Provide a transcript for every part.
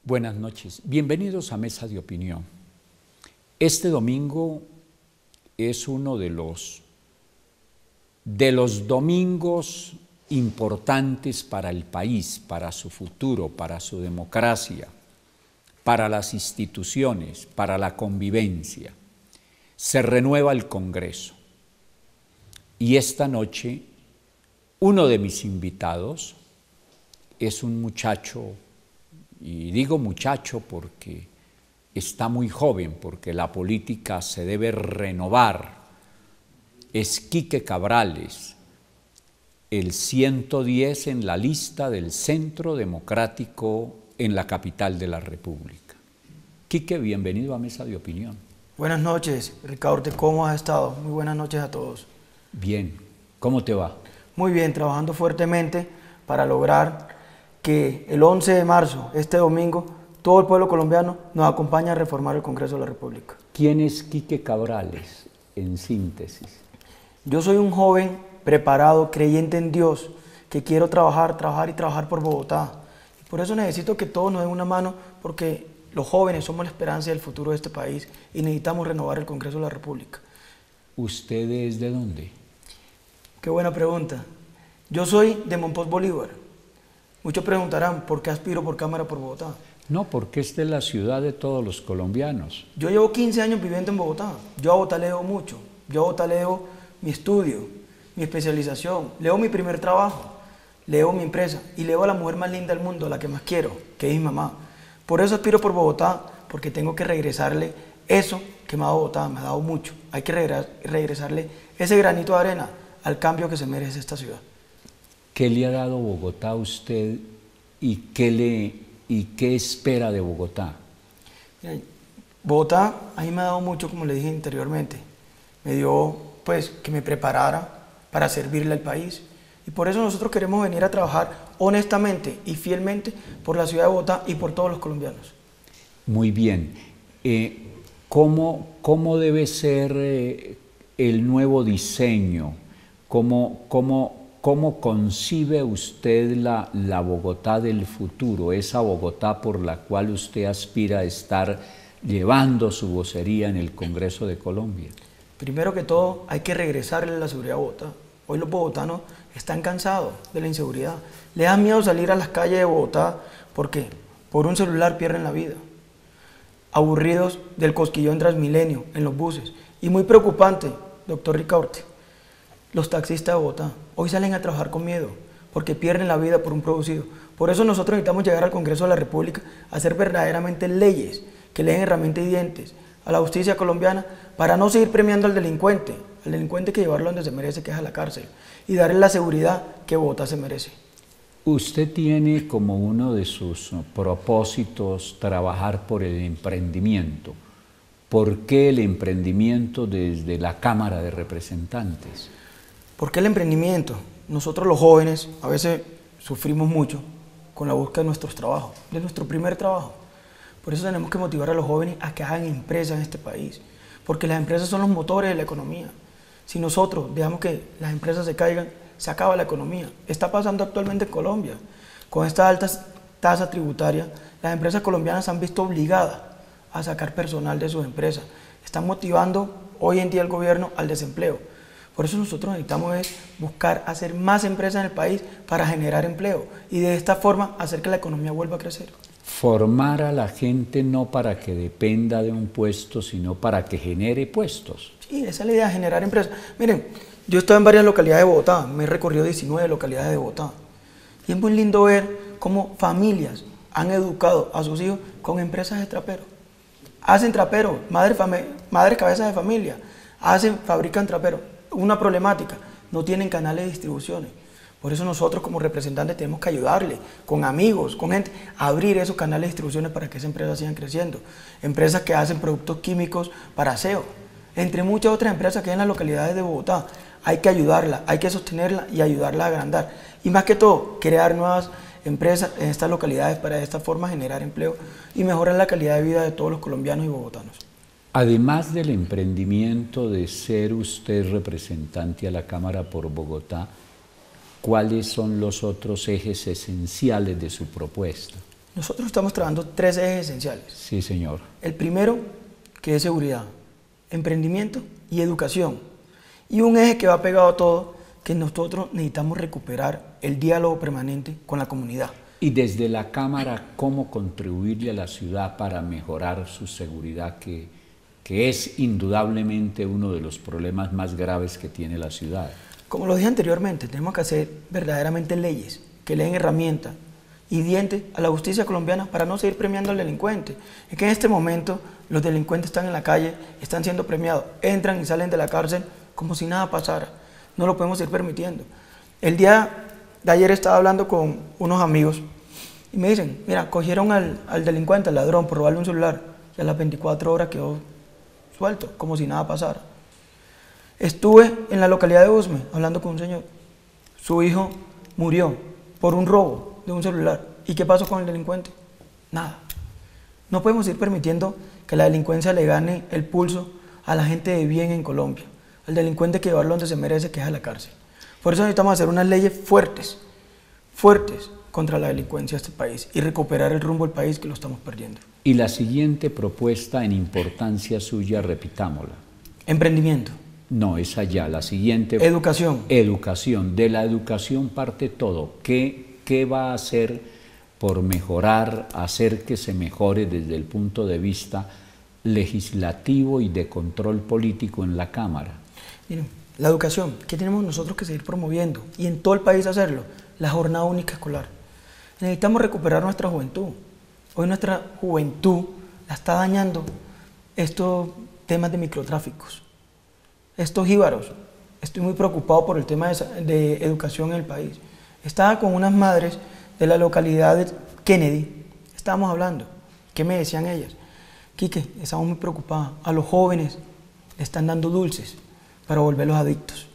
Buenas noches, bienvenidos a Mesa de Opinión. Este domingo es uno de los domingos importantes para el país, para su futuro, para su democracia, para las instituciones, para la convivencia. Se renueva el Congreso y esta noche uno de mis invitados es un muchacho. Y digo muchacho porque está muy joven, porque la política se debe renovar. Es Quique Cabrales, el 110 en la lista del Centro Democrático en la capital de la República. Quique, bienvenido a Mesa de Opinión. Buenas noches, Ricardo, ¿cómo has estado? Muy buenas noches a todos. Bien, ¿cómo te va? Muy bien, trabajando fuertemente para lograr que el 11 de marzo, este domingo, todo el pueblo colombiano nos acompañe a reformar el Congreso de la República. ¿Quién es Quique Cabrales, en síntesis? Yo soy un joven preparado, creyente en Dios, que quiero trabajar por Bogotá. Y por eso necesito que todos nos den una mano, porque los jóvenes somos la esperanza y el futuro de este país y necesitamos renovar el Congreso de la República. ¿Usted es de dónde? Qué buena pregunta. Yo soy de Monpós, Bolívar. Muchos preguntarán, ¿por qué aspiro por Cámara por Bogotá? No, porque esta es la ciudad de todos los colombianos. Yo llevo 15 años viviendo en Bogotá. Yo a Bogotá leo mucho. Yo a Bogotá leo mi estudio, mi especialización, leo mi primer trabajo, leo mi empresa y leo a la mujer más linda del mundo, la que más quiero, que es mi mamá. Por eso aspiro por Bogotá, porque tengo que regresarle eso que me ha dado Bogotá, me ha dado mucho. Hay que regresarle ese granito de arena al cambio que se merece esta ciudad. ¿Qué le ha dado Bogotá a usted y qué espera de Bogotá? Mira, Bogotá a mí me ha dado mucho, como le dije anteriormente. Me dio, pues, que me preparara para servirle al país. Y por eso nosotros queremos venir a trabajar honestamente y fielmente por la ciudad de Bogotá y por todos los colombianos. Muy bien. ¿Cómo debe ser el nuevo diseño? ¿Cómo concibe usted la Bogotá del futuro, esa Bogotá por la cual usted aspira a estar llevando su vocería en el Congreso de Colombia? Primero que todo, hay que regresarle la seguridad a Bogotá. Hoy los bogotanos están cansados de la inseguridad. Les da miedo salir a las calles de Bogotá porque por un celular pierden la vida. Aburridos del cosquillón Transmilenio en los buses. Y muy preocupante, doctor Ricaurte, los taxistas de Bogotá hoy salen a trabajar con miedo porque pierden la vida por un producido. Por eso nosotros necesitamos llegar al Congreso de la República a hacer verdaderamente leyes que le den herramientas y dientes a la justicia colombiana para no seguir premiando al delincuente hay que llevarlo donde se merece, que es a la cárcel, y darle la seguridad que Bogotá se merece. Usted tiene como uno de sus propósitos trabajar por el emprendimiento. ¿Por qué el emprendimiento desde la Cámara de Representantes? ¿Por qué el emprendimiento? Nosotros los jóvenes a veces sufrimos mucho con la búsqueda de nuestros trabajos, de nuestro primer trabajo. Por eso tenemos que motivar a los jóvenes a que hagan empresas en este país, porque las empresas son los motores de la economía. Si nosotros dejamos que las empresas se caigan, se acaba la economía. Está pasando actualmente en Colombia. Con esta alta tasa tributaria, las empresas colombianas se han visto obligadas a sacar personal de sus empresas. Están motivando hoy en día el gobierno al desempleo. Por eso nosotros necesitamos buscar hacer más empresas en el país para generar empleo y de esta forma hacer que la economía vuelva a crecer. Formar a la gente no para que dependa de un puesto, sino para que genere puestos. Sí, esa es la idea, generar empresas. Miren, yo he estado en varias localidades de Bogotá, me he recorrido 19 localidades de Bogotá. Y es muy lindo ver cómo familias han educado a sus hijos con empresas de traperos. Hacen traperos, madres cabezas de familia, fabrican traperos. Una problemática, no tienen canales de distribución. Por eso nosotros como representantes tenemos que ayudarle, con amigos, con gente, a abrir esos canales de distribución para que esas empresas sigan creciendo. Empresas que hacen productos químicos para aseo, entre muchas otras empresas que hay en las localidades de Bogotá. Hay que ayudarla, hay que sostenerla y ayudarla a agrandar. Y más que todo, crear nuevas empresas en estas localidades para de esta forma generar empleo y mejorar la calidad de vida de todos los colombianos y bogotanos. Además del emprendimiento de ser usted representante a la Cámara por Bogotá, ¿cuáles son los otros ejes esenciales de su propuesta? Nosotros estamos trabajando 3 ejes esenciales. Sí, señor. El primero, que es seguridad, emprendimiento y educación. Y un eje que va pegado a todo, que nosotros necesitamos recuperar el diálogo permanente con la comunidad. Y desde la Cámara, ¿cómo contribuirle a la ciudad para mejorar su seguridad, que es indudablemente uno de los problemas más graves que tiene la ciudad? Como lo dije anteriormente, tenemos que hacer verdaderamente leyes que le den herramientas y dientes a la justicia colombiana para no seguir premiando al delincuente. Es que en este momento los delincuentes están en la calle, están siendo premiados, entran y salen de la cárcel como si nada pasara. No lo podemos ir permitiendo. El día de ayer estaba hablando con unos amigos y me dicen, mira, cogieron al delincuente, al ladrón, por robarle un celular y a las 24 horas quedó suelto, como si nada pasara. Estuve en la localidad de Usme hablando con un señor. Su hijo murió por un robo de un celular. ¿Y qué pasó con el delincuente? Nada. No podemos ir permitiendo que la delincuencia le gane el pulso a la gente de bien en Colombia. Al delincuente que llevarlo donde se merece, que es a la cárcel. Por eso necesitamos hacer unas leyes fuertes contra la delincuencia de este país y recuperar el rumbo del país que lo estamos perdiendo. Y la siguiente propuesta en importancia suya, repitámosla. Emprendimiento. No, es allá. La siguiente. Educación. Educación. De la educación parte todo. ¿Qué va a hacer por mejorar, hacer que se mejore desde el punto de vista legislativo y de control político en la Cámara? Miren, la educación, ¿qué tenemos nosotros que seguir promoviendo? Y en todo el país hacerlo, la jornada única escolar. Necesitamos recuperar nuestra juventud. Hoy nuestra juventud la está dañando estos temas de microtráficos, estos jíbaros. Estoy muy preocupado por el tema de educación en el país. Estaba con unas madres de la localidad de Kennedy, estábamos hablando. ¿Qué me decían ellas? Quique, estamos muy preocupadas. A los jóvenes le están dando dulces para volverlos adictos.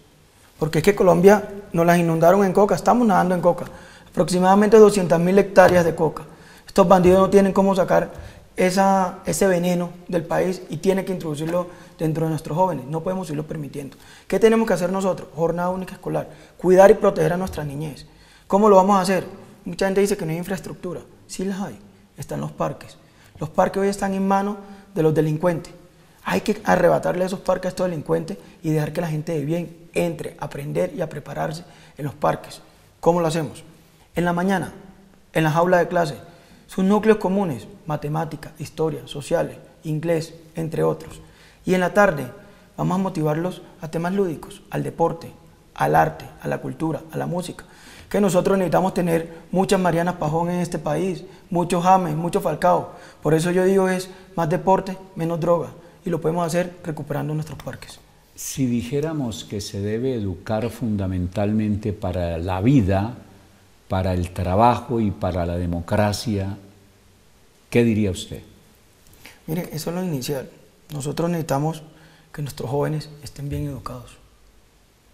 Porque es que Colombia nos las inundaron en coca, estamos nadando en coca. Aproximadamente 200.000 hectáreas de coca. Estos bandidos no tienen cómo sacar ese veneno del país y tienen que introducirlo dentro de nuestros jóvenes. No podemos irlo permitiendo. ¿Qué tenemos que hacer nosotros? Jornada única escolar. Cuidar y proteger a nuestra niñez. ¿Cómo lo vamos a hacer? Mucha gente dice que no hay infraestructura. Sí las hay. Están los parques. Los parques hoy están en manos de los delincuentes. Hay que arrebatarle esos parques a estos delincuentes y dejar que la gente de bien entre a aprender y a prepararse en los parques. ¿Cómo lo hacemos? En la mañana, en las aulas de clase, sus núcleos comunes, matemática, historia, sociales, inglés, entre otros. Y en la tarde vamos a motivarlos a temas lúdicos, al deporte, al arte, a la cultura, a la música. Que nosotros necesitamos tener muchas Marianas Pajón en este país, muchos James, muchos Falcao. Por eso yo digo es más deporte, menos droga. Y lo podemos hacer recuperando nuestros parques. Si dijéramos que se debe educar fundamentalmente para la vida, para el trabajo y para la democracia, ¿qué diría usted? Mire, eso es lo inicial. Nosotros necesitamos que nuestros jóvenes estén bien educados.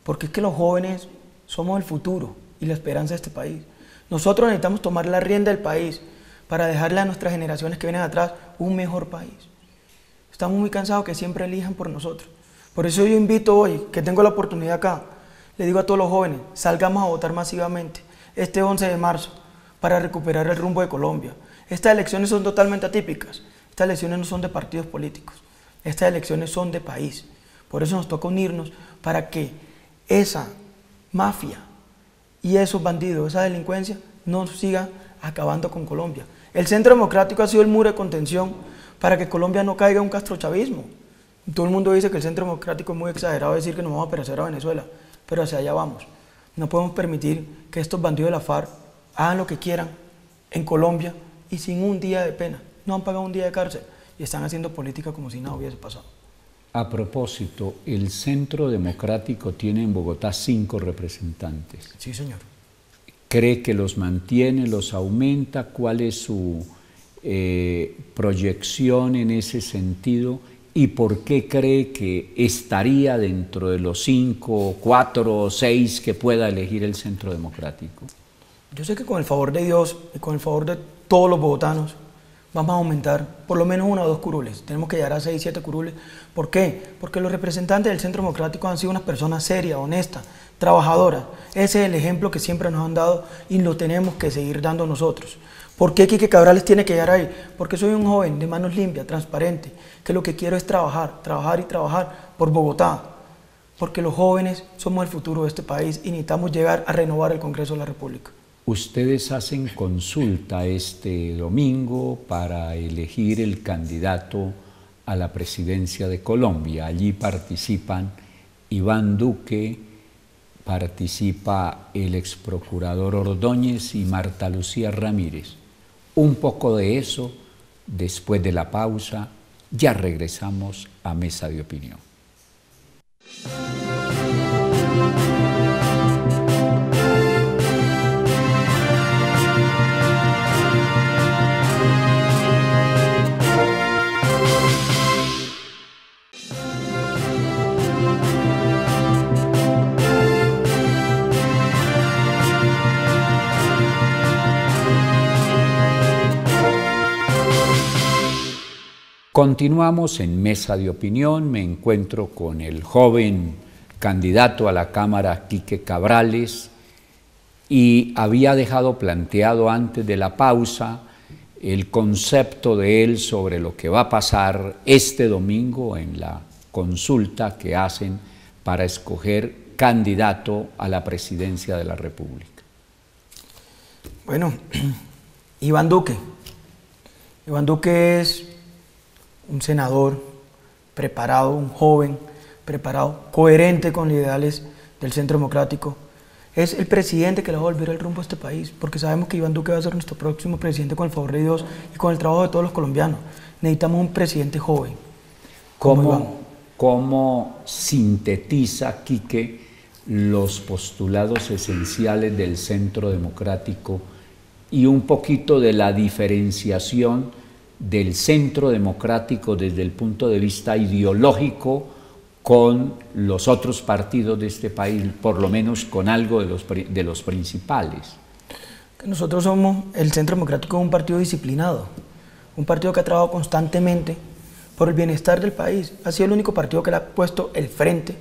Porque es que los jóvenes somos el futuro y la esperanza de este país. Nosotros necesitamos tomar la rienda del país para dejarle a nuestras generaciones que vienen atrás un mejor país. Estamos muy cansados que siempre elijan por nosotros. Por eso yo invito hoy, que tengo la oportunidad acá, le digo a todos los jóvenes, salgamos a votar masivamente este 11 de marzo para recuperar el rumbo de Colombia. Estas elecciones son totalmente atípicas. Estas elecciones no son de partidos políticos. Estas elecciones son de país. Por eso nos toca unirnos para que esa mafia y esos bandidos, esa delincuencia, no siga acabando con Colombia. El Centro Democrático ha sido el muro de contención para que Colombia no caiga en un castrochavismo. Todo el mundo dice que el Centro Democrático es muy exagerado decir que nos vamos a parecer a Venezuela, pero hacia allá vamos. No podemos permitir que estos bandidos de la FARC hagan lo que quieran en Colombia y sin un día de pena. No han pagado un día de cárcel y están haciendo política como si nada hubiese pasado. A propósito, el Centro Democrático tiene en Bogotá 5 representantes. Sí, señor. ¿Cree que los mantiene, los aumenta? ¿Cuál es su proyección en ese sentido? ¿Y por qué cree que estaría dentro de los 5, 4 o 6 que pueda elegir el Centro Democrático? Yo sé que con el favor de Dios y con el favor de todos los bogotanos vamos a aumentar por lo menos 1 o 2 curules. Tenemos que llegar a 6, 7 curules. ¿Por qué? Porque los representantes del Centro Democrático han sido unas personas serias, honestas, trabajadoras. Ese es el ejemplo que siempre nos han dado y lo tenemos que seguir dando nosotros. ¿Por qué Quique Cabrales tiene que llegar ahí? Porque soy un joven de manos limpias, transparente, que lo que quiero es trabajar, trabajar y trabajar por Bogotá. Porque los jóvenes somos el futuro de este país y necesitamos llegar a renovar el Congreso de la República. Ustedes hacen consulta este domingo para elegir el candidato a la presidencia de Colombia. Allí participan Iván Duque, participa el exprocurador Ordóñez y Marta Lucía Ramírez. Un poco de eso después de la pausa. Ya regresamos a Mesa de Opinión. Continuamos en Mesa de Opinión. Me encuentro con el joven candidato a la Cámara, Quique Cabrales, y había dejado planteado antes de la pausa el concepto de él sobre lo que va a pasar este domingo en la consulta que hacen para escoger candidato a la presidencia de la República. Bueno, Iván Duque. Iván Duque es un senador preparado, un joven preparado, coherente con los ideales del Centro Democrático. Es el presidente que le va a volver el rumbo a este país, porque sabemos que Iván Duque va a ser nuestro próximo presidente con el favor de Dios y con el trabajo de todos los colombianos. Necesitamos un presidente joven. ¿Cómo sintetiza, Quique, los postulados esenciales del Centro Democrático y un poquito de la diferenciación del Centro Democrático desde el punto de vista ideológico con los otros partidos de este país, por lo menos con algo de los principales? Nosotros somos, el Centro Democrático, un partido disciplinado, un partido que ha trabajado constantemente por el bienestar del país. Ha sido el único partido que le ha puesto el frente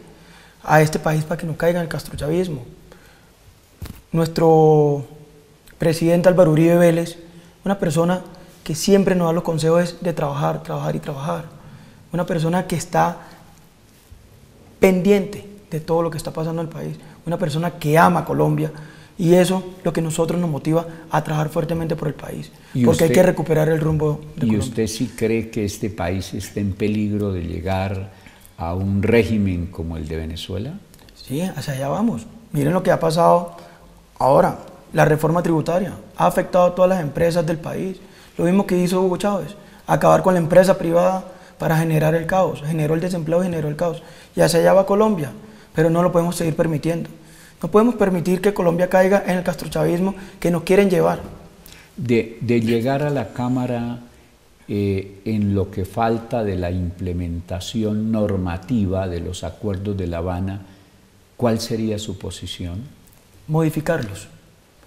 a este país para que no caiga en el castrochavismo. Nuestro presidente Álvaro Uribe Vélez, una persona que siempre nos da los consejos de trabajar, trabajar y trabajar. Una persona que está pendiente de todo lo que está pasando en el país. Una persona que ama Colombia y eso es lo que nosotros nos motiva a trabajar fuertemente por el país. Porque hay que recuperar el rumbo de Colombia. ¿Y usted sí cree que este país está en peligro de llegar a un régimen como el de Venezuela? Sí, hacia allá vamos. Miren lo que ha pasado ahora. La reforma tributaria ha afectado a todas las empresas del país. Lo mismo que hizo Hugo Chávez, acabar con la empresa privada para generar el caos, generó el desempleo y generó el caos. Y hacia allá va Colombia, pero no lo podemos seguir permitiendo. No podemos permitir que Colombia caiga en el castrochavismo que nos quieren llevar. De llegar a la Cámara en lo que falta de la implementación normativa de los acuerdos de La Habana, ¿cuál sería su posición? Modificarlos.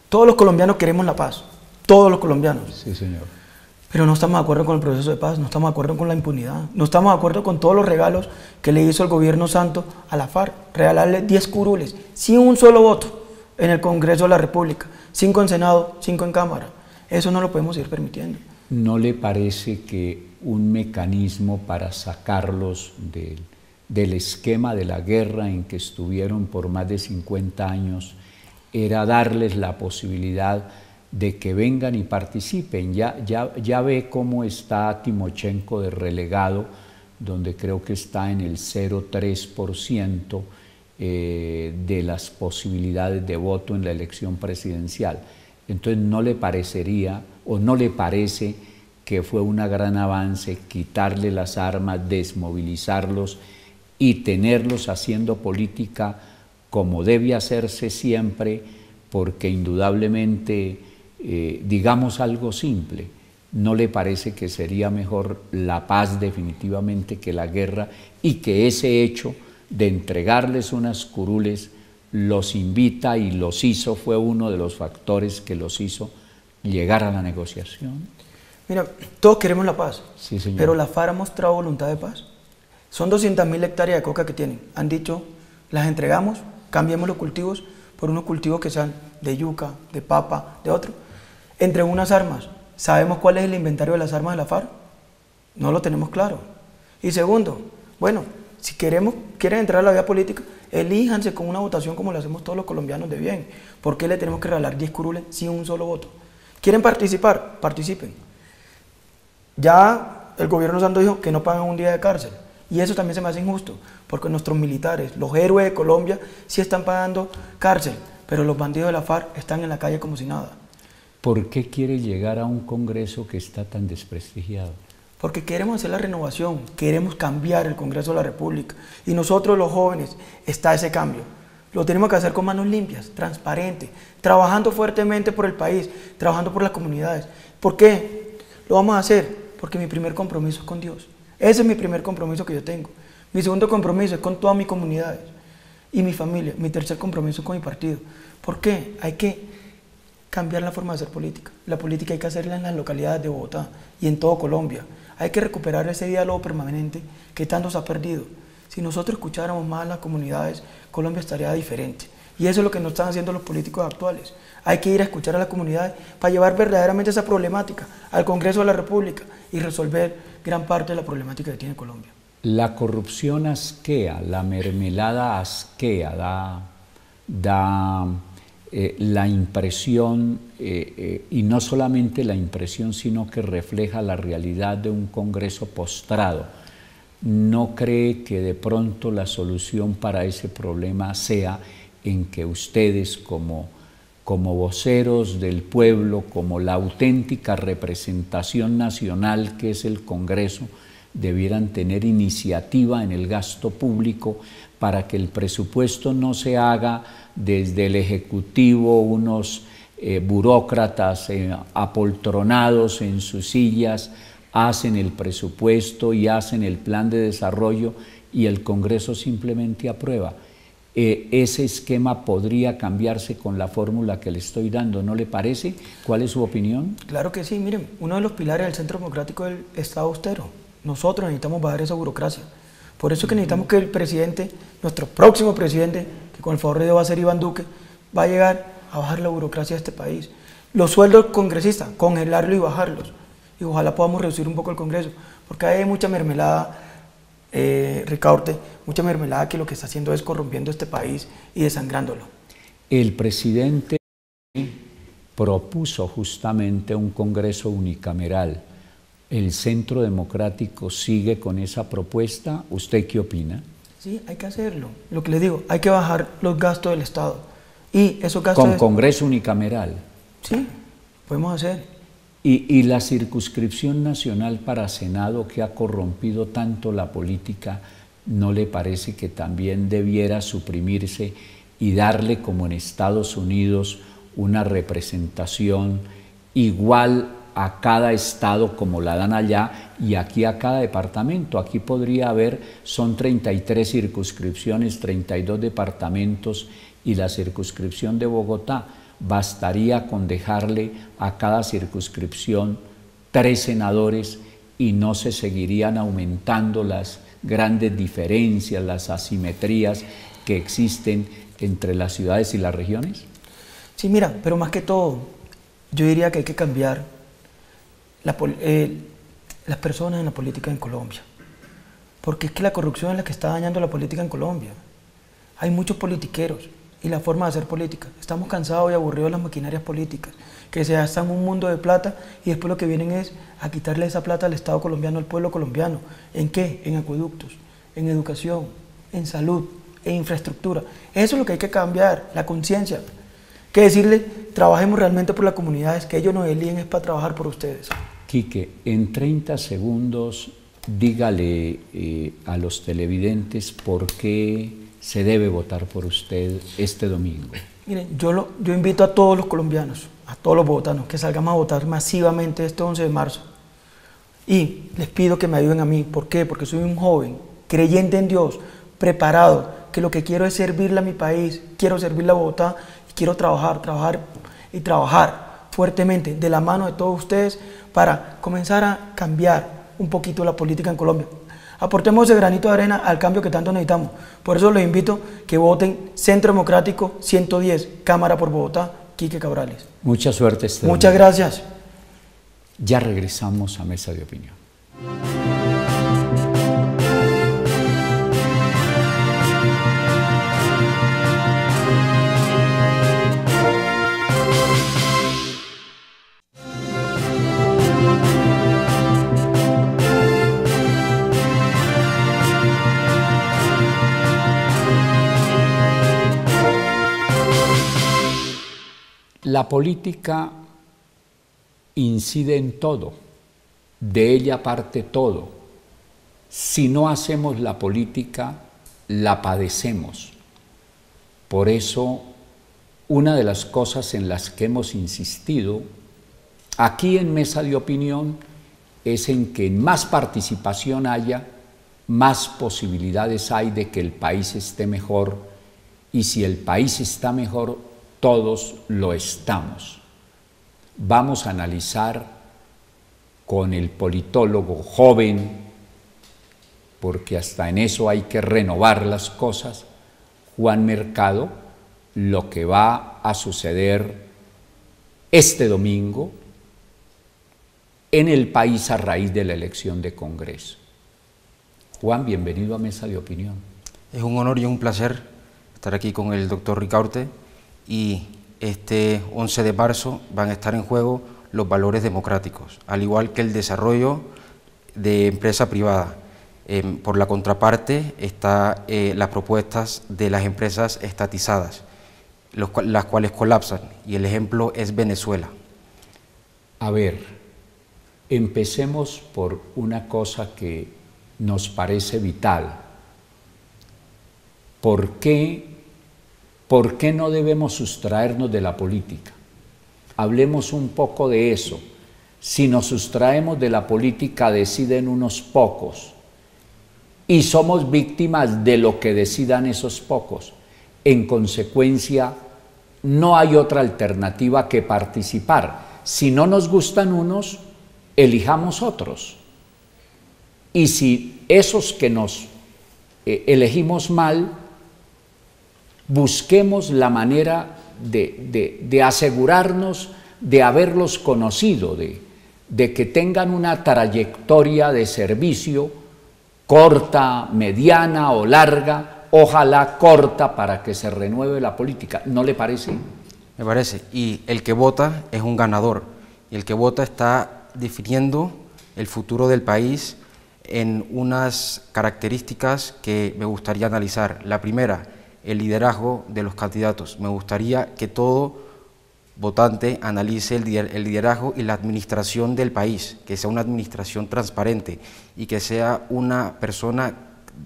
Todos los colombianos queremos la paz. Todos los colombianos. Sí, señor. Pero no estamos de acuerdo con el proceso de paz, no estamos de acuerdo con la impunidad, no estamos de acuerdo con todos los regalos que le hizo el gobierno santo a la FARC. Regalarle 10 curules, sin un solo voto en el Congreso de la República, 5 en Senado, 5 en Cámara. Eso no lo podemos ir permitiendo. ¿No le parece que un mecanismo para sacarlos del esquema de la guerra en que estuvieron por más de 50 años era darles la posibilidad de que vengan y participen? Ya ve cómo está Timochenko de relegado, donde creo que está en el 0,3% de las posibilidades de voto en la elección presidencial. Entonces, ¿no le parecería o no le parece que fue un gran avance quitarle las armas, desmovilizarlos y tenerlos haciendo política como debe hacerse siempre? Porque indudablemente, digamos algo simple, ¿no le parece que sería mejor la paz definitivamente que la guerra y que ese hecho de entregarles unas curules los invita y los hizo, fue uno de los factores que los hizo llegar a la negociación? Mira, todos queremos la paz, sí, señor, pero la FARC ha mostrado voluntad de paz. Son 200.000 hectáreas de coca que tienen. Han dicho, las entregamos, cambiemos los cultivos por unos cultivos que sean de yuca, de papa, de otro. Entre unas armas, ¿sabemos cuál es el inventario de las armas de la FARC? No lo tenemos claro. Y segundo, bueno, si quieren entrar a la vida política, elíjanse con una votación como lo hacemos todos los colombianos de bien. ¿Por qué le tenemos que regalar 10 curules sin un solo voto? ¿Quieren participar? Participen. Ya el gobierno santo dijo que no pagan un día de cárcel. Y eso también se me hace injusto, porque nuestros militares, los héroes de Colombia, sí están pagando cárcel, pero los bandidos de la FARC están en la calle como si nada. ¿Por qué quiere llegar a un Congreso que está tan desprestigiado? Porque queremos hacer la renovación, queremos cambiar el Congreso de la República. Y nosotros los jóvenes, está ese cambio. Lo tenemos que hacer con manos limpias, transparente, trabajando fuertemente por el país, trabajando por las comunidades. ¿Por qué? Lo vamos a hacer porque mi primer compromiso es con Dios. Ese es mi primer compromiso que yo tengo. Mi segundo compromiso es con todas mis comunidades y mi familia. Mi tercer compromiso es con mi partido. ¿Por qué? Hay que cambiar la forma de hacer política. La política hay que hacerla en las localidades de Bogotá y en todo Colombia. Hay que recuperar ese diálogo permanente que tanto se ha perdido. Si nosotros escucháramos más a las comunidades, Colombia estaría diferente. Y eso es lo que no están haciendo los políticos actuales. Hay que ir a escuchar a las comunidades para llevar verdaderamente esa problemática al Congreso de la República y resolver gran parte de la problemática que tiene Colombia. La corrupción asquea, la mermelada asquea, da la impresión, y no solamente la impresión, sino que refleja la realidad de un Congreso postrado. ¿No cree que de pronto la solución para ese problema sea en que ustedes como voceros del pueblo, como la auténtica representación nacional que es el Congreso, debieran tener iniciativa en el gasto público para que el presupuesto no se haga desde el Ejecutivo unos burócratas apoltronados en sus sillas, hacen el presupuesto y hacen el plan de desarrollo y el Congreso simplemente aprueba? Ese esquema podría cambiarse con la fórmula que le estoy dando, ¿no le parece? ¿Cuál es su opinión? Claro que sí, miren, uno de los pilares del Centro Democrático es el Estado austero. Nosotros necesitamos bajar esa burocracia. Por eso es que necesitamos que el presidente, nuestro próximo presidente, que con el favor de Dios va a ser Iván Duque, va a llegar a bajar la burocracia de este país. Los sueldos congresistas, congelarlos y bajarlos. Y ojalá podamos reducir un poco el Congreso, porque hay mucha mermelada, Ricaurte, mucha mermelada que lo que está haciendo es corrompiendo este país y desangrándolo. El presidente propuso justamente un Congreso unicameral. ¿El Centro Democrático sigue con esa propuesta? ¿Usted qué opina? Sí, hay que hacerlo. Lo que les digo, hay que bajar los gastos del Estado. Y esos gastos... ¿Con Congreso unicameral? Sí, podemos hacer. Y la circunscripción nacional para Senado, que ha corrompido tanto la política, ¿no le parece que también debiera suprimirse y darle, como en Estados Unidos, una representación igual a cada estado como la dan allá y aquí a cada departamento? Aquí podría haber, son 33 circunscripciones, 32 departamentos y la circunscripción de Bogotá. Bastaría con dejarle a cada circunscripción 3 senadores y no se seguirían aumentando las grandes diferencias, las asimetrías que existen entre las ciudades y las regiones. Sí, mira, pero más que todo, yo diría que hay que cambiar las personas en la política en Colombia, porque es que la corrupción es la que está dañando la política en Colombia. Hay muchos politiqueros y la forma de hacer política. Estamos cansados y aburridos de las maquinarias políticas, que se gastan un mundo de plata y después lo que vienen es a quitarle esa plata al Estado colombiano, al pueblo colombiano. ¿En qué? En acueductos, en educación, en salud, en infraestructura. Eso es lo que hay que cambiar, la conciencia. Que decirle, trabajemos realmente por las comunidades, que ellos nos eligen es para trabajar por ustedes. Quique, en 30 segundos, dígale a los televidentes por qué se debe votar por usted este domingo. Miren, yo invito a todos los colombianos, a todos los bogotanos, que salgamos a votar masivamente este 11 de marzo. Y les pido que me ayuden a mí. ¿Por qué? Porque soy un joven, creyente en Dios, preparado, que lo que quiero es servirle a mi país, quiero servirle a Bogotá y quiero trabajar fuertemente de la mano de todos ustedes para comenzar a cambiar un poquito la política en Colombia. Aportemos ese granito de arena al cambio que tanto necesitamos. Por eso los invito que voten Centro Democrático 110, Cámara por Bogotá, Quique Cabrales. Mucha suerte. Muchas gracias. Ya regresamos a Mesa de Opinión. La política incide en todo, de ella parte todo. Si no hacemos la política, la padecemos. Por eso, una de las cosas en las que hemos insistido aquí en Mesa de Opinión es en que más participación haya, más posibilidades hay de que el país esté mejor, y si el país está mejor, todos lo estamos. Vamos a analizar con el politólogo joven, porque hasta en eso hay que renovar las cosas, Juan Mercado, lo que va a suceder este domingo en el país a raíz de la elección de Congreso. Juan, bienvenido a Mesa de Opinión. Es un honor y un placer estar aquí con el doctor Ricaurte, y este 11 de marzo van a estar en juego los valores democráticos, al igual que el desarrollo de empresa privada. Por la contraparte están las propuestas de las empresas estatizadas, las cuales colapsan, y el ejemplo es Venezuela. A ver, empecemos por una cosa que nos parece vital. ¿Por qué no debemos sustraernos de la política? Hablemos un poco de eso. Si nos sustraemos de la política, deciden unos pocos y somos víctimas de lo que decidan esos pocos. En consecuencia, no hay otra alternativa que participar. Si no nos gustan unos, elijamos otros. Y si esos que nos elegimos mal, busquemos la manera de asegurarnos de haberlos conocido, de que tengan una trayectoria de servicio corta, mediana o larga, ojalá corta, para que se renueve la política. ¿No le parece? Me parece, y el que vota es un ganador, y el que vota está definiendo el futuro del país en unas características que me gustaría analizar. La primera, el liderazgo de los candidatos. Me gustaría que todo votante analice el liderazgo y la administración del país, que sea una administración transparente y que sea una persona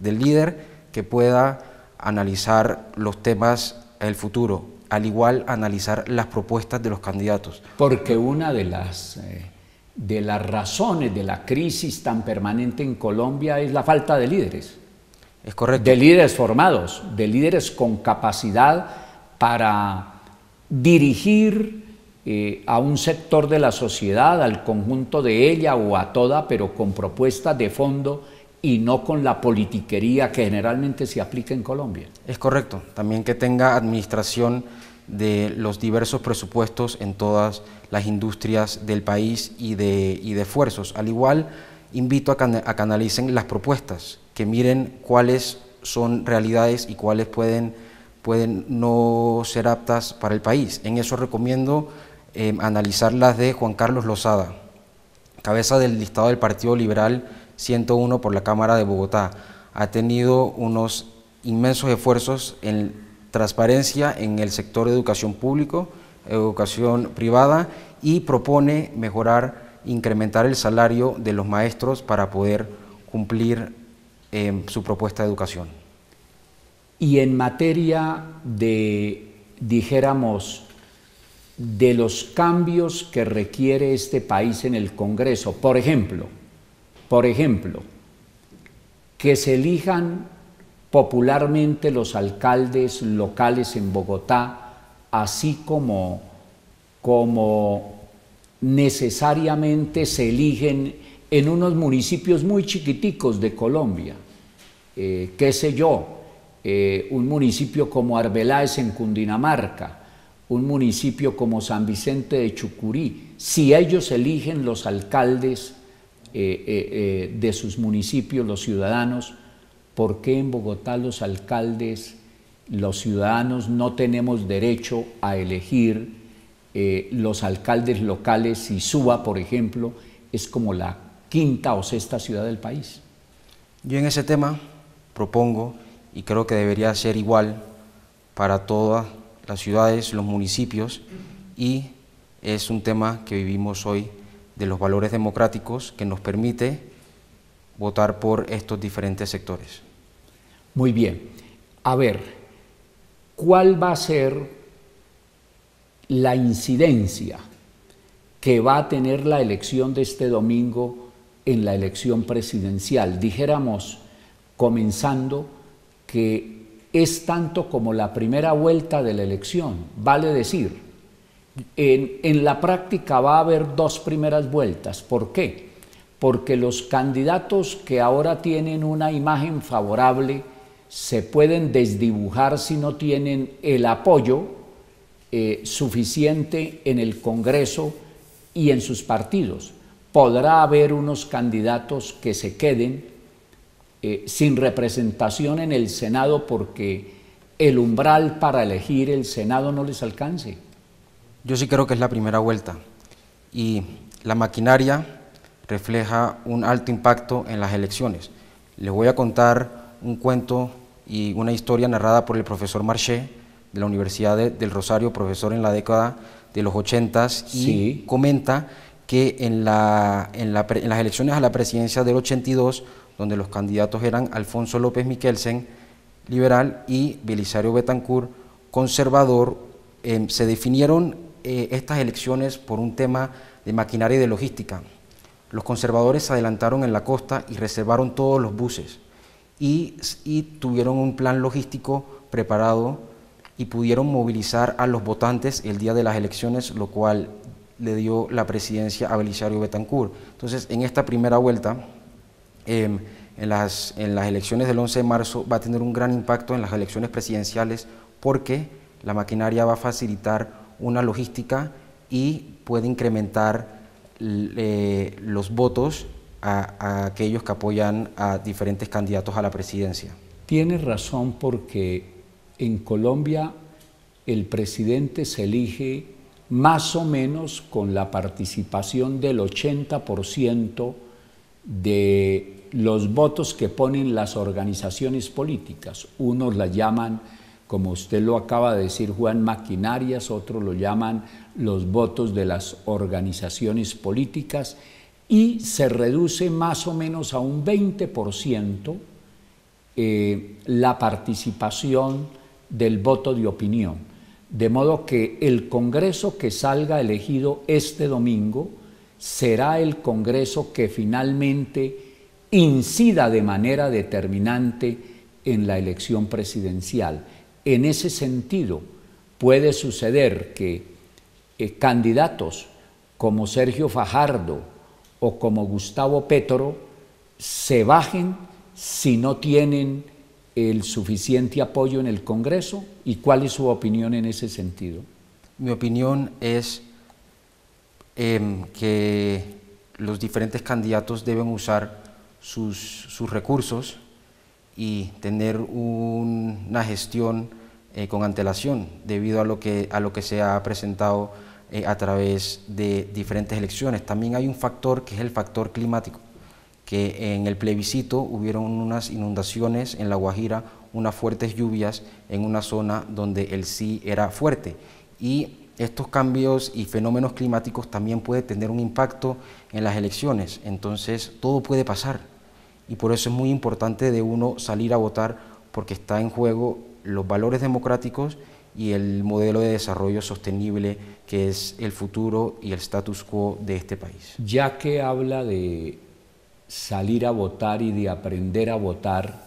del líder que pueda analizar los temas del futuro, al igual analizar las propuestas de los candidatos. Porque una de las razones de la crisis tan permanente en Colombia es la falta de líderes. Es correcto. De líderes formados, de líderes con capacidad para dirigir a un sector de la sociedad, al conjunto de ella o a toda, pero con propuestas de fondo y no con la politiquería que generalmente se aplica en Colombia. Es correcto. También que tenga administración de los diversos presupuestos en todas las industrias del país y de esfuerzos. Al igual, invito a que analicen las propuestas, que miren cuáles son realidades y cuáles pueden no ser aptas para el país. En eso recomiendo analizar las de Juan Carlos Lozada, cabeza del listado del Partido Liberal 101 por la Cámara de Bogotá. Ha tenido unos inmensos esfuerzos en transparencia en el sector de educación público, educación privada, y propone mejorar, incrementar el salario de los maestros para poder cumplir su propuesta de educación. Y en materia de, dijéramos, de los cambios que requiere este país en el Congreso, por ejemplo, que se elijan popularmente los alcaldes locales en Bogotá, así como necesariamente se eligen en unos municipios muy chiquiticos de Colombia, qué sé yo, un municipio como Arbeláez en Cundinamarca, un municipio como San Vicente de Chucurí, si ellos eligen los alcaldes de sus municipios, los ciudadanos, ¿por qué en Bogotá los alcaldes, los ciudadanos, no tenemos derecho a elegir los alcaldes locales y Suba, por ejemplo, es como la quinta o sexta ciudad del país? Yo en ese tema propongo, y creo que debería ser igual para todas las ciudades, los municipios, y es un tema que vivimos hoy de los valores democráticos que nos permite votar por estos diferentes sectores. Muy bien. A ver, ¿cuál va a ser la incidencia que va a tener la elección de este domingo en la elección presidencial? Dijéramos, comenzando, que es tanto como la primera vuelta de la elección, vale decir, en la práctica va a haber dos primeras vueltas. ¿Por qué? Porque los candidatos que ahora tienen una imagen favorable se pueden desdibujar si no tienen el apoyo suficiente en el Congreso y en sus partidos. Podrá haber unos candidatos que se queden sin representación en el Senado porque el umbral para elegir el Senado no les alcance. Yo sí creo que es la primera vuelta y la maquinaria refleja un alto impacto en las elecciones. Les voy a contar un cuento y una historia narrada por el profesor Marché de la Universidad del Rosario, profesor en la década de los 80s, y sí, comenta que en las elecciones a la presidencia del 82, donde los candidatos eran Alfonso López Miquelsen, liberal, y Belisario Betancur, conservador, se definieron estas elecciones por un tema de maquinaria y de logística. Los conservadores se adelantaron en la costa y reservaron todos los buses y tuvieron un plan logístico preparado y pudieron movilizar a los votantes el día de las elecciones, lo cual le dio la presidencia a Belisario Betancur. Entonces, en esta primera vuelta, en las elecciones del 11 de marzo va a tener un gran impacto en las elecciones presidenciales porque la maquinaria va a facilitar una logística y puede incrementar los votos a aquellos que apoyan a diferentes candidatos a la presidencia. Tienes razón, porque en Colombia el presidente se elige más o menos con la participación del 80% de los votos que ponen las organizaciones políticas. Unos la llaman, como usted lo acaba de decir, Juan, maquinarias, otros lo llaman los votos de las organizaciones políticas, y se reduce más o menos a un 20% la participación del voto de opinión. De modo que el Congreso que salga elegido este domingo será el Congreso que finalmente incida de manera determinante en la elección presidencial. En ese sentido, puede suceder que candidatos como Sergio Fajardo o como Gustavo Petro se bajen si no tienen el suficiente apoyo en el Congreso. ¿Y cuál es su opinión en ese sentido? Mi opinión es que los diferentes candidatos deben usar sus recursos y tener una gestión con antelación debido a lo que se ha presentado a través de diferentes elecciones. También hay un factor que es el factor climático, que en el plebiscito hubieron unas inundaciones en La Guajira, unas fuertes lluvias en una zona donde el sí era fuerte, y estos cambios y fenómenos climáticos también pueden tener un impacto en las elecciones. Entonces todo puede pasar y por eso es muy importante de uno salir a votar, porque está en juego los valores democráticos y el modelo de desarrollo sostenible que es el futuro y el status quo de este país. Ya que habla de salir a votar y de aprender a votar,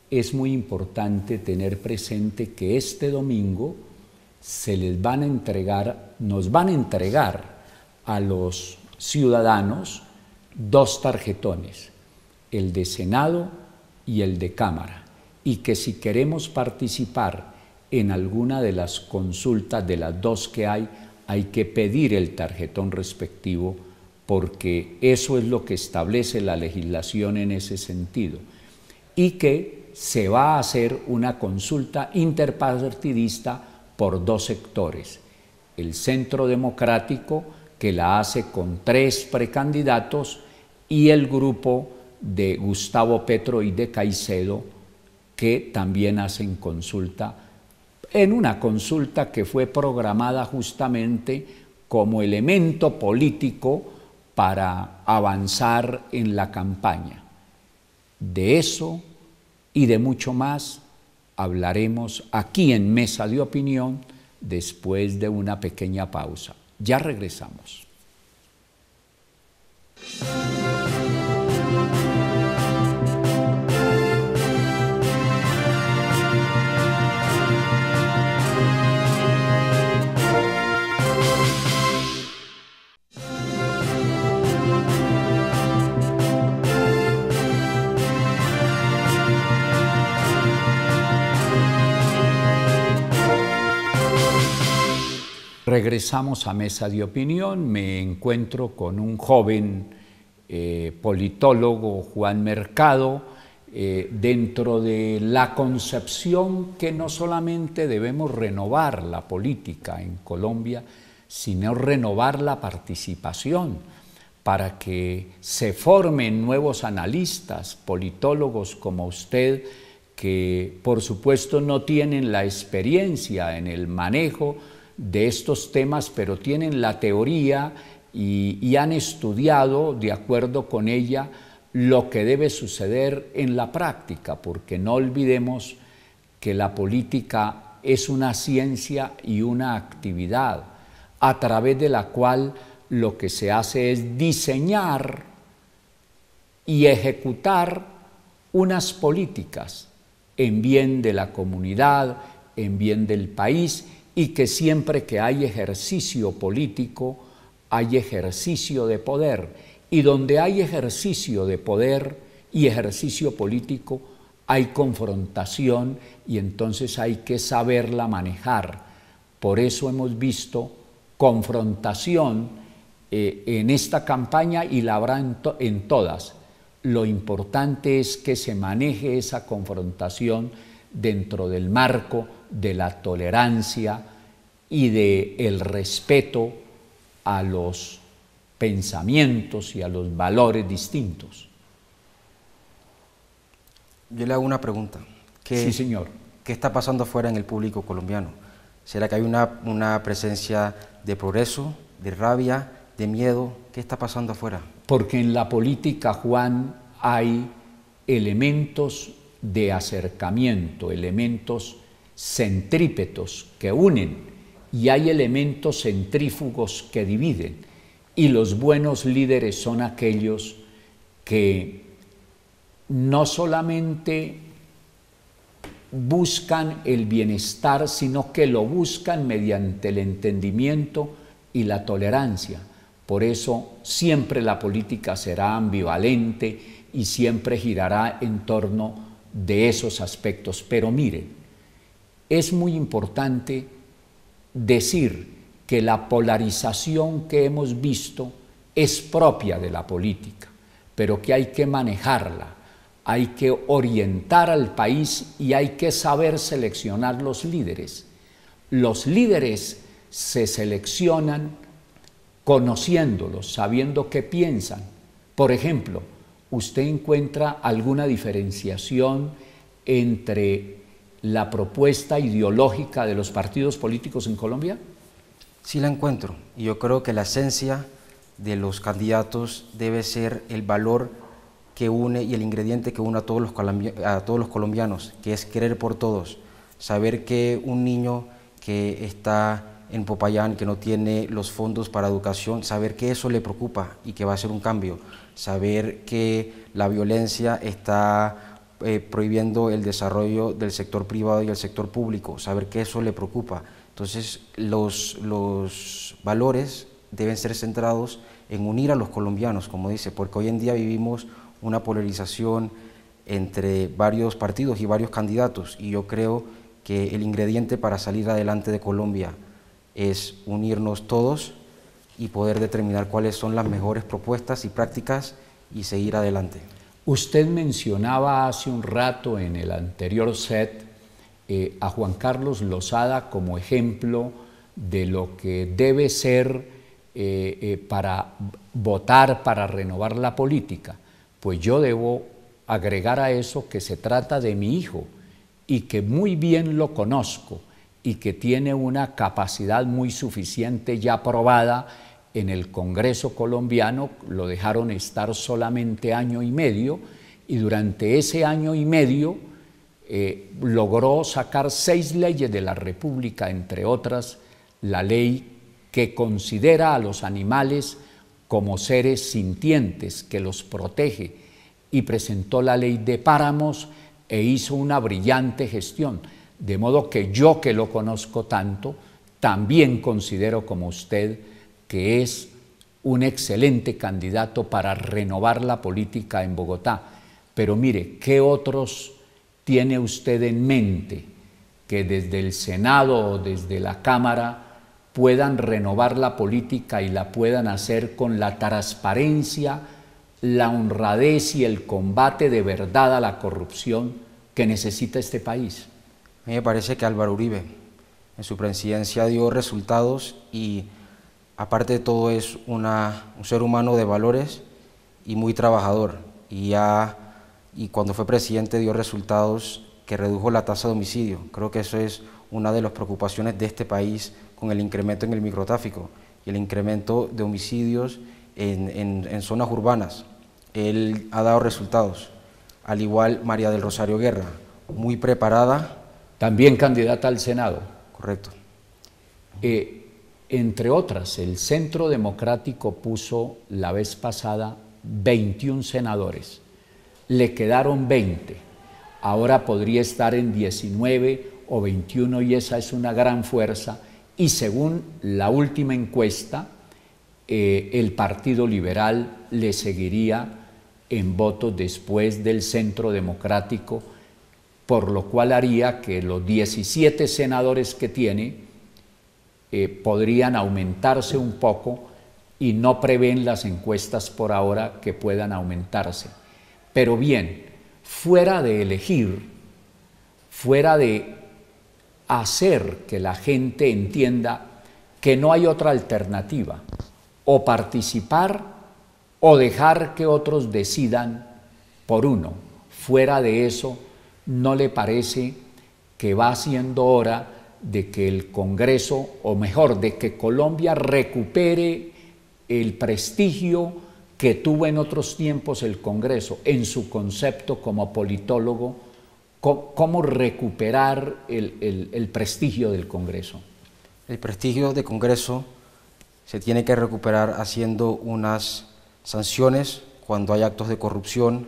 es muy importante tener presente que este domingo nos van a entregar a los ciudadanos dos tarjetones, el de Senado y el de Cámara, y que si queremos participar en alguna de las consultas, de las dos que hay que pedir el tarjetón respectivo, porque eso es lo que establece la legislación en ese sentido, y que se va a hacer una consulta interpartidista por dos sectores: el Centro Democrático, que la hace con 3 precandidatos, y el grupo de Gustavo Petro y de Caicedo, que también hacen consulta, en una consulta que fue programada justamente como elemento político para avanzar en la campaña. De eso y de mucho más hablaremos aquí en Mesa de Opinión después de una pequeña pausa. Ya regresamos. Regresamos a Mesa de Opinión. Me encuentro con un joven politólogo, Juan Mercado, dentro de la concepción que no solamente debemos renovar la política en Colombia, sino renovar la participación para que se formen nuevos analistas, politólogos como usted, que por supuesto no tienen la experiencia en el manejo de estos temas, pero tienen la teoría y han estudiado de acuerdo con ella lo que debe suceder en la práctica, porque no olvidemos que la política es una ciencia y una actividad a través de la cual lo que se hace es diseñar y ejecutar unas políticas en bien de la comunidad, en bien del país, y que siempre que hay ejercicio político, hay ejercicio de poder, y donde hay ejercicio de poder y ejercicio político, hay confrontación, y entonces hay que saberla manejar. Por eso hemos visto confrontación en esta campaña, y la habrá en todas. Lo importante es que se maneje esa confrontación dentro del marco de la tolerancia y del respeto a los pensamientos y a los valores distintos. Yo le hago una pregunta. Sí, señor. ¿Qué está pasando afuera en el público colombiano? ¿Será que hay una presencia de progreso, de rabia, de miedo? ¿Qué está pasando afuera? Porque en la política, Juan, hay elementos de acercamiento, elementos centrípetos que unen, y hay elementos centrífugos que dividen, y los buenos líderes son aquellos que no solamente buscan el bienestar, sino que lo buscan mediante el entendimiento y la tolerancia. Por eso siempre la política será ambivalente y siempre girará en torno de esos aspectos. Pero miren, es muy importante decir que la polarización que hemos visto es propia de la política, pero que hay que manejarla, hay que orientar al país y hay que saber seleccionar los líderes. Los líderes se seleccionan conociéndolos, sabiendo qué piensan. Por ejemplo, ¿usted encuentra alguna diferenciación entre la propuesta ideológica de los partidos políticos en Colombia? Sí la encuentro, y yo creo que la esencia de los candidatos debe ser el valor que une y el ingrediente que une a todos los colombianos, que es querer por todos, saber que un niño que está en Popayán, que no tiene los fondos para educación, saber que eso le preocupa y que va a ser un cambio, saber que la violencia está prohibiendo el desarrollo del sector privado y el sector público, saber que eso le preocupa. Entonces los valores deben ser centrados en unir a los colombianos, como dice, porque hoy en día vivimos una polarización entre varios partidos y varios candidatos, y yo creo que el ingrediente para salir adelante de Colombia es unirnos todos y poder determinar cuáles son las mejores propuestas y prácticas y seguir adelante. Usted mencionaba hace un rato en el anterior set a Juan Carlos Lozada como ejemplo de lo que debe ser para votar, para renovar la política. Pues yo debo agregar a eso que se trata de mi hijo y que muy bien lo conozco y que tiene una capacidad muy suficiente ya probada en el Congreso colombiano. Lo dejaron estar solamente año y medio y durante ese año y medio logró sacar 6 leyes de la República, entre otras la ley que considera a los animales como seres sintientes, que los protege, y presentó la ley de páramos e hizo una brillante gestión, de modo que yo, que lo conozco tanto, también considero como usted que es un excelente candidato para renovar la política en Bogotá. Pero mire, ¿qué otros tiene usted en mente que desde el Senado o desde la Cámara puedan renovar la política y la puedan hacer con la transparencia, la honradez y el combate de verdad a la corrupción que necesita este país? A mí me parece que Álvaro Uribe en su presidencia dio resultados y aparte de todo es un ser humano de valores y muy trabajador, y cuando fue presidente dio resultados que redujo la tasa de homicidio. Creo que eso es una de las preocupaciones de este país, con el incremento en el microtráfico y el incremento de homicidios en zonas urbanas. Él ha dado resultados, al igual María del Rosario Guerra, muy preparada. También candidata al Senado. Correcto. Entre otras, el Centro Democrático puso la vez pasada 21 senadores, le quedaron 20, ahora podría estar en 19 o 21 y esa es una gran fuerza, y según la última encuesta, el Partido Liberal le seguiría en votos después del Centro Democrático, por lo cual haría que los 17 senadores que tiene podrían aumentarse un poco y no prevén las encuestas por ahora que puedan aumentarse. Pero bien, fuera de elegir, fuera de hacer que la gente entienda que no hay otra alternativa, o participar o dejar que otros decidan por uno, fuera de eso, ¿no le parece que va siendo hora de que el Congreso, o mejor, de que Colombia recupere el prestigio que tuvo en otros tiempos el Congreso, en su concepto como politólogo? ¿Cómo recuperar el prestigio del Congreso? El prestigio del Congreso se tiene que recuperar haciendo unas sanciones cuando hay actos de corrupción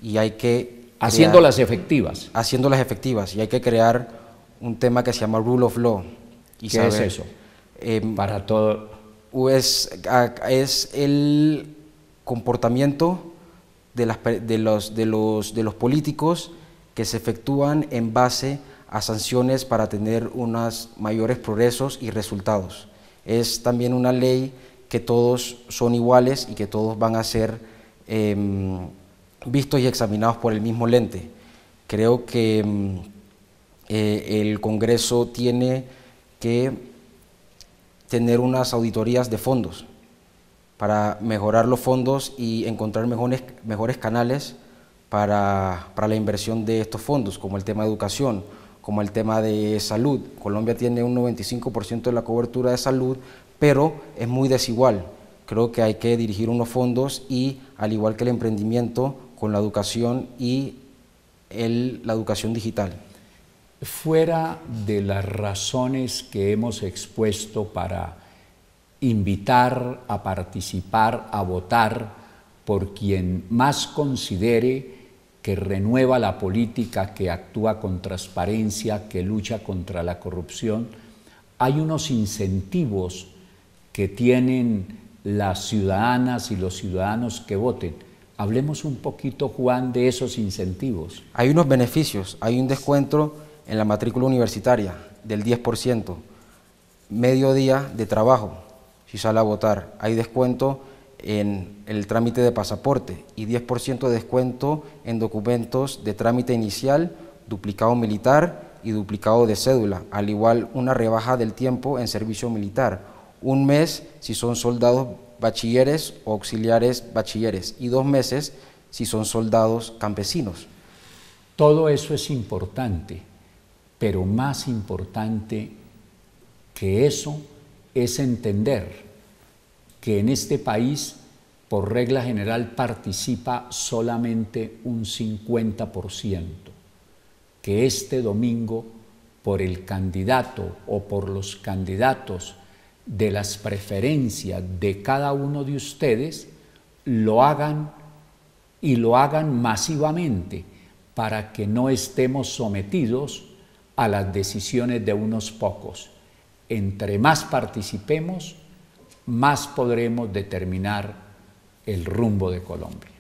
y hay que haciéndolas efectivas. Haciéndolas efectivas, y hay que crear un tema que se llama Rule of Law. ¿Qué es eso? Para todo. Es el comportamiento de los políticos que se efectúan en base a sanciones para tener unos mayores progresos y resultados. Es también una ley que todos son iguales y que todos van a ser vistos y examinados por el mismo lente. Creo que el Congreso tiene que tener unas auditorías de fondos para mejorar los fondos y encontrar mejores canales para la inversión de estos fondos, como el tema de educación, como el tema de salud. Colombia tiene un 95% de la cobertura de salud, pero es muy desigual. Creo que hay que dirigir unos fondos y, al igual que el emprendimiento, con la educación y la educación digital. Fuera de las razones que hemos expuesto para invitar a participar, a votar por quien más considere que renueva la política, que actúa con transparencia, que lucha contra la corrupción, hay unos incentivos que tienen las ciudadanas y los ciudadanos que voten. Hablemos un poquito, Juan, de esos incentivos. Hay unos beneficios, hay un descuento en la matrícula universitaria del 10%, medio día de trabajo si sale a votar, hay descuento en el trámite de pasaporte y 10% de descuento en documentos de trámite inicial, duplicado militar y duplicado de cédula, al igual una rebaja del tiempo en servicio militar, un mes si son soldados bachilleres o auxiliares bachilleres y 2 meses si son soldados campesinos. Todo eso es importante, pero más importante que eso es entender que en este país, por regla general, participa solamente un 50%, que este domingo, por el candidato o por los candidatos de las preferencias de cada uno de ustedes, lo hagan y lo hagan masivamente para que no estemos sometidos a las decisiones de unos pocos. Entre más participemos, más podremos determinar el rumbo de Colombia.